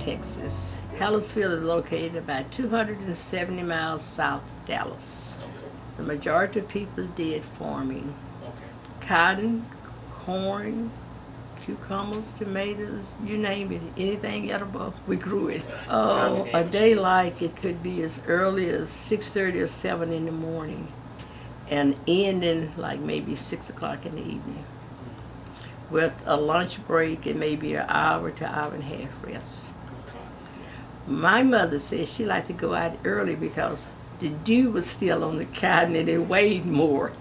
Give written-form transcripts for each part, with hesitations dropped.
Texas. Hallersville is located about 270 miles south of Dallas. The majority of people did farming. Cotton, corn, cucumbers, tomatoes, you name it, anything edible, we grew it. Oh, a day like it could be as early as 6:30 or 7 in the morning and ending like maybe 6 o'clock in the evening with a lunch break and maybe an hour to hour and a half rest. My mother said she liked to go out early because the dew was still on the cotton and it weighed more.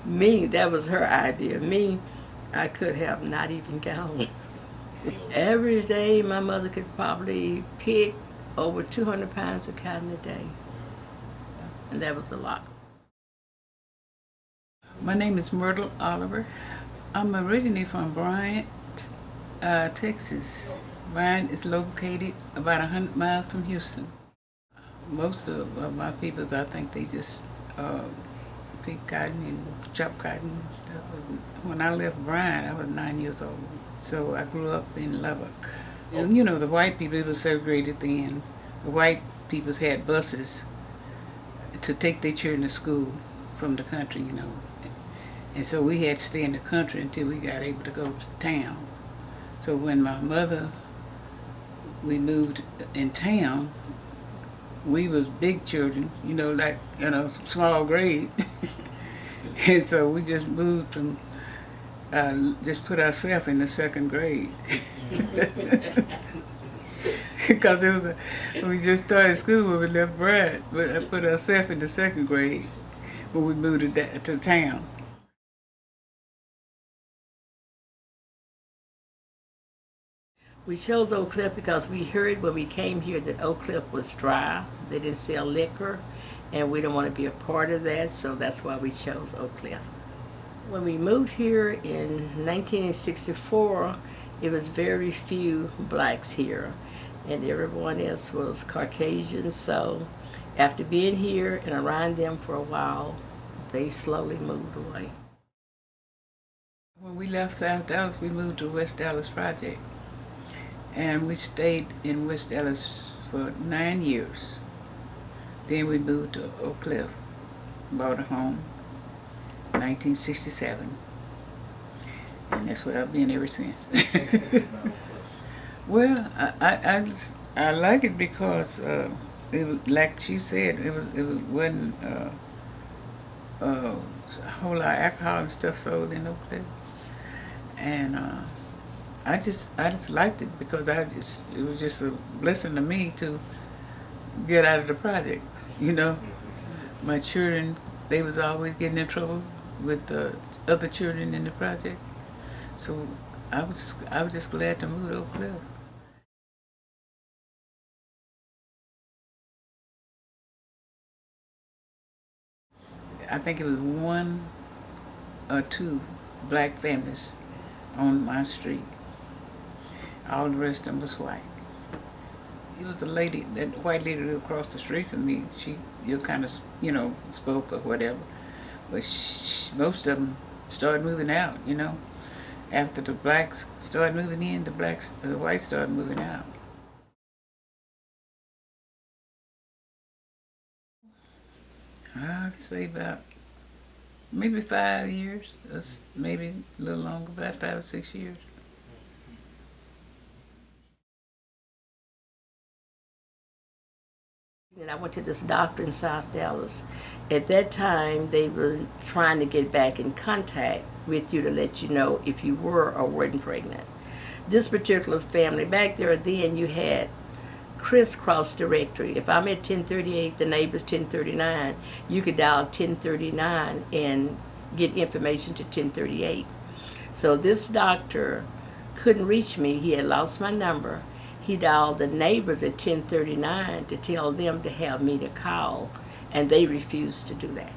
Me, that was her idea. Me, I could have not even gone. Average day, my mother could probably pick over 200 pounds of cotton a day. And that was a lot. My name is Myrtle Oliver. I'm originally from Bryant, Texas. Bryant is located about 100 miles from Houston. Most of my people, I think they just pick cotton and chop cotton and stuff. When I left Bryant, I was 9 years old. So I grew up in Lubbock. And, you know, the white people, it was segregated then. The white people had buses to take their children to school from the country, you know. And so we had to stay in the country until we got able to go to town. So when my mother, we moved in town, we was big children, you know, like, you know, small grade. And so we just moved from, just put ourselves in the second grade. Because we just started school when we left Brad, but I put ourselves in the second grade when we moved to town. We chose Oak Cliff because we heard when we came here that Oak Cliff was dry. They didn't sell liquor, and we didn't want to be a part of that, so that's why we chose Oak Cliff. When we moved here in 1964, it was very few blacks here, and everyone else was Caucasian, so after being here and around them for a while, they slowly moved away. When we left South Dallas, we moved to West Dallas Project. And we stayed in West Dallas for 9 years. Then we moved to Oak Cliff, bought a home, 1967. And that's where I've been ever since. Well, I like it because it was, like she said, wasn't a whole lot of alcohol and stuff sold in Oak Cliff. And I just liked it because it was just a blessing to me to get out of the project. You know, my children, they was always getting in trouble with the other children in the project. So I was just glad to move to Oak Cliff. I think it was one or two black families on my street. All the rest of them was white. It was a lady, that white lady lived across the street from me. She, you kind of, you know, spoke or whatever. But most of them started moving out, you know. After the blacks started moving in, the whites started moving out. I'd say about maybe 5 years, maybe a little longer, about 5 or 6 years. And I went to this doctor in South Dallas. At that time, they were trying to get back in contact with you to let you know if you were or weren't pregnant. This particular family, back there then, you had crisscross directory. If I'm at 1038, the neighbor's 1039, you could dial 1039 and get information to 1038. So this doctor couldn't reach me. He had lost my number. He dialed the neighbors at 1039 to tell them to have me to call, and they refused to do that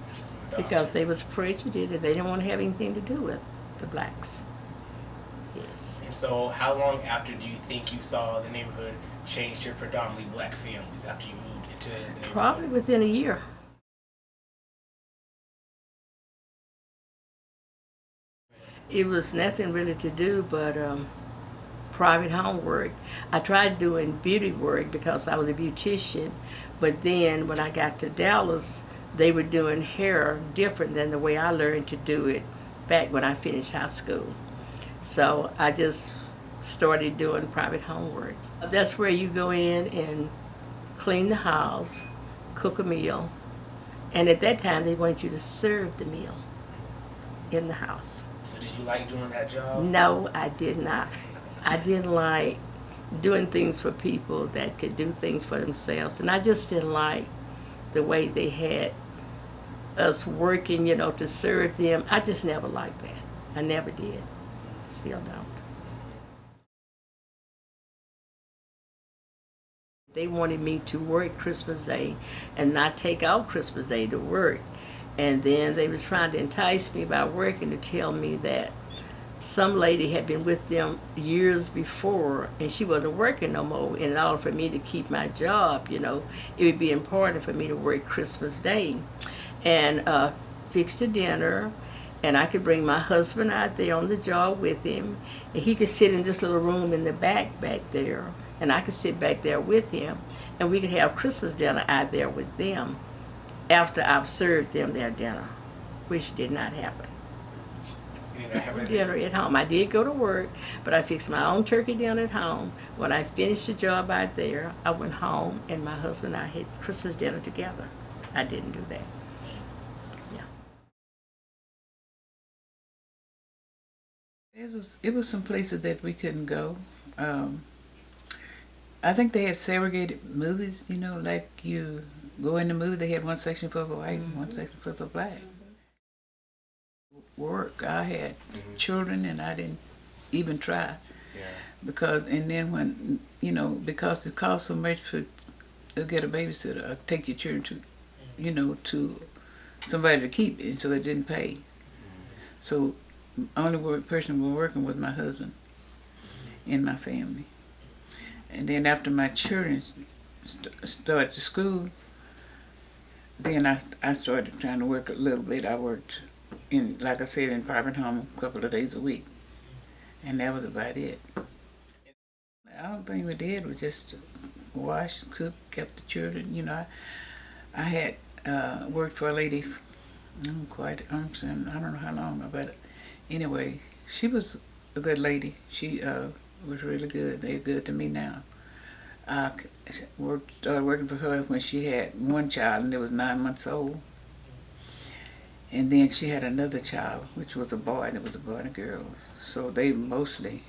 because they was prejudiced and they didn't want to have anything to do with the blacks. Yes. And so how long after do you think you saw the neighborhood change to predominantly black families after you moved into the neighborhood? Probably within a year. It was nothing really to do but private home work. I tried doing beauty work because I was a beautician, but then when I got to Dallas, they were doing hair different than the way I learned to do it back when I finished high school. So I just started doing private home work. That's where you go in and clean the house, cook a meal, and at that time they want you to serve the meal in the house. So did you like doing that job? No, I did not. I didn't like doing things for people that could do things for themselves, and I just didn't like the way they had us working, to serve them. I just never liked that. I never did. Still don't. They wanted me to work Christmas Day and not take off Christmas Day to work. And then they was trying to entice me by working to tell me that some lady had been with them years before and she wasn't working no more. And in order for me to keep my job, it would be important for me to work Christmas Day and fix the dinner. And I could bring my husband out there on the job with him. And he could sit in this little room in the back there. And I could sit back there with him. And we could have Christmas dinner out there with them after I've served them their dinner, which did not happen. Dinner at home. I did go to work, but I fixed my own turkey dinner at home. When I finished the job out there, I went home and my husband and I had Christmas dinner together. I didn't do that. It was some places that we couldn't go. I think they had segregated movies, like you go in the movie, they had one section for white and one section for the black. Work, I had children and I didn't even try. Because, and then when, because it costs so much to get a babysitter, or take your children to, to somebody to keep it, and so it didn't pay. So only person we're working was my husband and my family. And then after my children started to school, then I started trying to work a little bit. I worked in, like I said, in private home a couple of days a week. And that was about it. The only thing we did was just wash, cook, kept the children. I had worked for a lady, I don't know how long, but anyway, she was a good lady. She was really good. They're good to me now. I started working for her when she had one child and it was 9 months old. And then she had another child, which was a boy, and it was a boy and a girl. So I mostly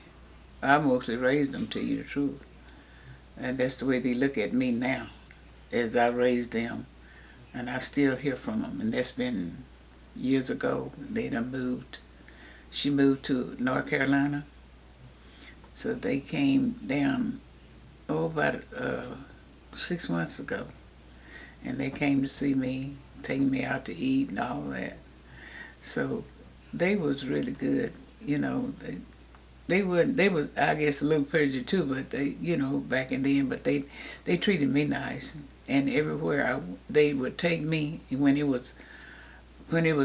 raised them, to tell you the truth. And that's the way they look at me now, as I raised them. And I still hear from them. And that's been years ago. They done moved. She moved to North Carolina. So they came down, about 6 months ago. And they came to see me, taking me out to eat and all that. So they was really good, They were, I guess, a little prejudiced too, but they, back in then, but they treated me nice. And everywhere they would take me, and when it was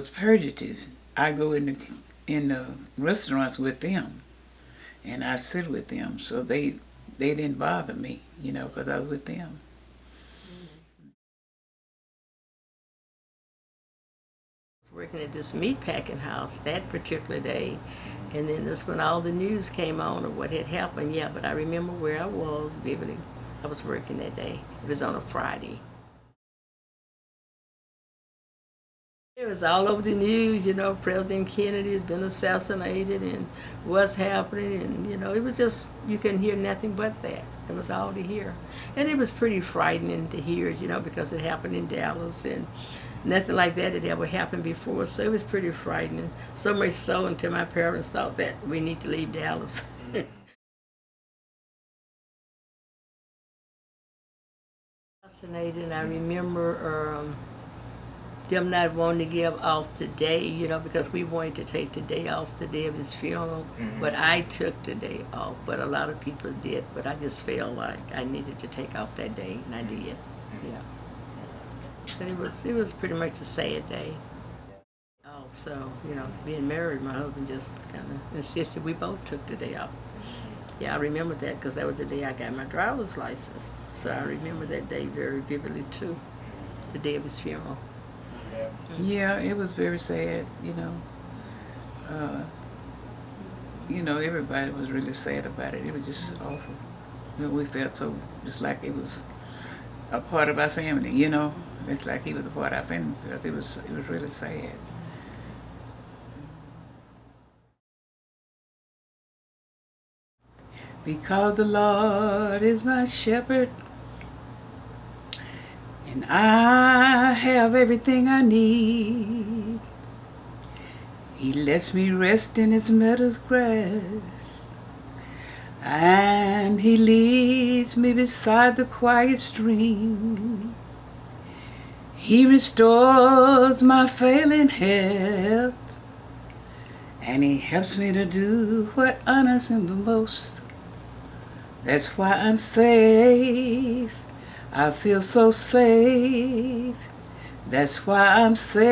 purgative, I'd go in the restaurants with them, and I'd sit with them. So they didn't bother me, because I was with them. Working at this meat packing house that particular day, and then that's when all the news came on of what had happened. Yeah, but I remember where I was vividly. I was working that day. It was on a Friday. It was all over the news, President Kennedy has been assassinated and what's happening, and it was just, you couldn't hear nothing but that. It was all to hear. And it was pretty frightening to hear, because it happened in Dallas and nothing like that had ever happened before, so it was pretty frightening. So much so until my parents thought that we need to leave Dallas. Fascinating. I remember them not wanting to give off the day, because we wanted to take the day off, the day of his funeral. But I took the day off, but a lot of people did. But I just felt like I needed to take off that day, and I did. Yeah. But it was pretty much a sad day. Oh, so, being married, my husband just kind of insisted we both took the day off. Yeah, I remember that because that was the day I got my driver's license. So I remember that day very vividly too, the day of his funeral. Yeah. Yeah, it was very sad, everybody was really sad about it. It was just awful. We felt so just like it was a part of our family. It's like he was a part of our family because it was really sad. Because the Lord is my shepherd, and I have everything I need. He lets me rest in his meadow's grass, and he leads me beside the quiet stream. He restores my failing health, and he helps me to do what honors him the most. That's why I'm safe. I feel so safe. That's why I'm safe.